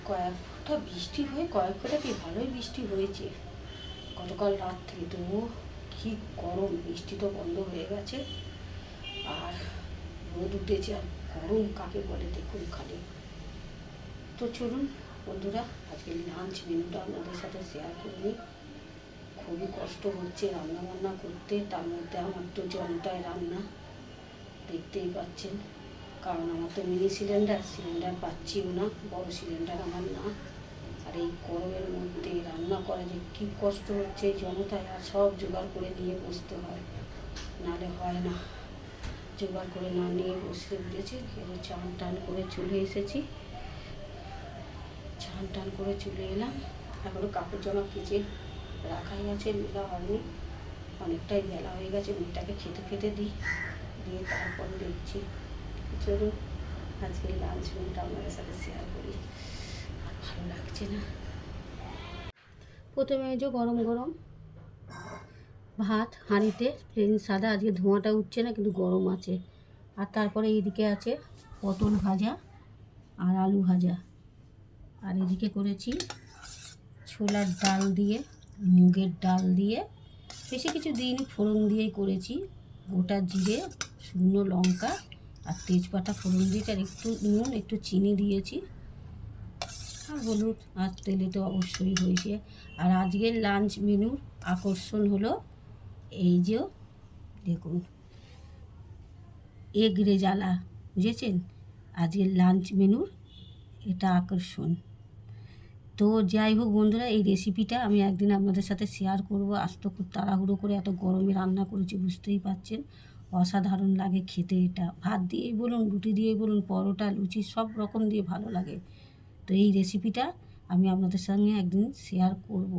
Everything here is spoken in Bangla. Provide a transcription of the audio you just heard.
কয়েক ফোঁটা বৃষ্টি হয়ে কয়েক ফোঁটা কি ভালোই বৃষ্টি হয়েছে গতকাল রাত থেকে। তবুও কী গরম, বৃষ্টি তো বন্ধ হয়ে গেছে আর রোদ উঠেছে। আর গরম কাকে বলে দেখুন খালি। তো চলুন বন্ধুরা, আজকে লাঞ্চ মেনুটা আপনাদের সাথে শেয়ার করে নিই। খুবই কষ্ট হচ্ছে রান্না বান্না করতে, তার মধ্যে আমার তো জনতায় রান্না, দেখতেই পাচ্ছেন। কারণ আমার তো মিনি সিলিন্ডার পাচ্ছিও না, বড় সিলিন্ডার আমার না। আর এই গরমের মধ্যে রান্না করা যে কী কষ্ট হচ্ছে জনতায়, আর সব জোগাড় করে নিয়ে বসতে হয়, নাহলে হয় না। জোগাড় করে না নিয়ে বসতে বুঝেছি। এবার চান টান করে চলে এসেছি, চান টান করে চলে এলাম। এখনও কাপড় জামা কেচে রাখাই আছে, মেলা হয়নি, অনেকটাই বেলা হয়ে গেছে। মেয়েটাকে খেতে দিই, দিয়ে তারপর দেখছি। চলুন আজকে লাঞ্চ মেনুটা আপনাদের সাথে শেয়ার করি। আর ভালো লাগছে না। প্রথমে এই যে গরম গরম ভাত হাঁড়িতে, প্লেন সাদা, আজকে ধোঁয়াটা উঠছে না কিন্তু গরম আছে। আর তারপরে এইদিকে আছে পটল ভাজা আর আলু ভাজা। আর এদিকে করেছি ছোলার ডাল দিয়ে, মুগের ডাল দিয়ে, বেশি কিছু দিইনি, ফোড়ন দিয়েই করেছি। গোটা জিরে, শুকনো লঙ্কা আর তেজপাতা ফোড়ন দিয়েছি, আর একটু নুন, একটু চিনি দিয়েছি, আর হলুদ, আর তেলে তো অবশ্যই হয়েছে। আর আজকের লাঞ্চ মেনুর আকর্ষণ হলো এই যে দেখুন, এগ রেজালা, বুঝেছেন? আজকের লাঞ্চ মেনুর এটা আকর্ষণ। তো যাই হোক বন্ধুরা, এই রেসিপিটা আমি একদিন আপনাদের সাথে শেয়ার করব। আজ তো খুব তাড়াহুড়ো করে এত গরমে রান্না করেছি, বুঝতেই পারছেন। অসাধারণ লাগে খেতে এটা, ভাত দিয়েই বলুন, রুটি দিয়েই বলুন, পরোটা, লুচি, সব রকম দিয়ে ভালো লাগে। তো এই রেসিপিটা আমি আপনাদের সঙ্গে একদিন শেয়ার করব।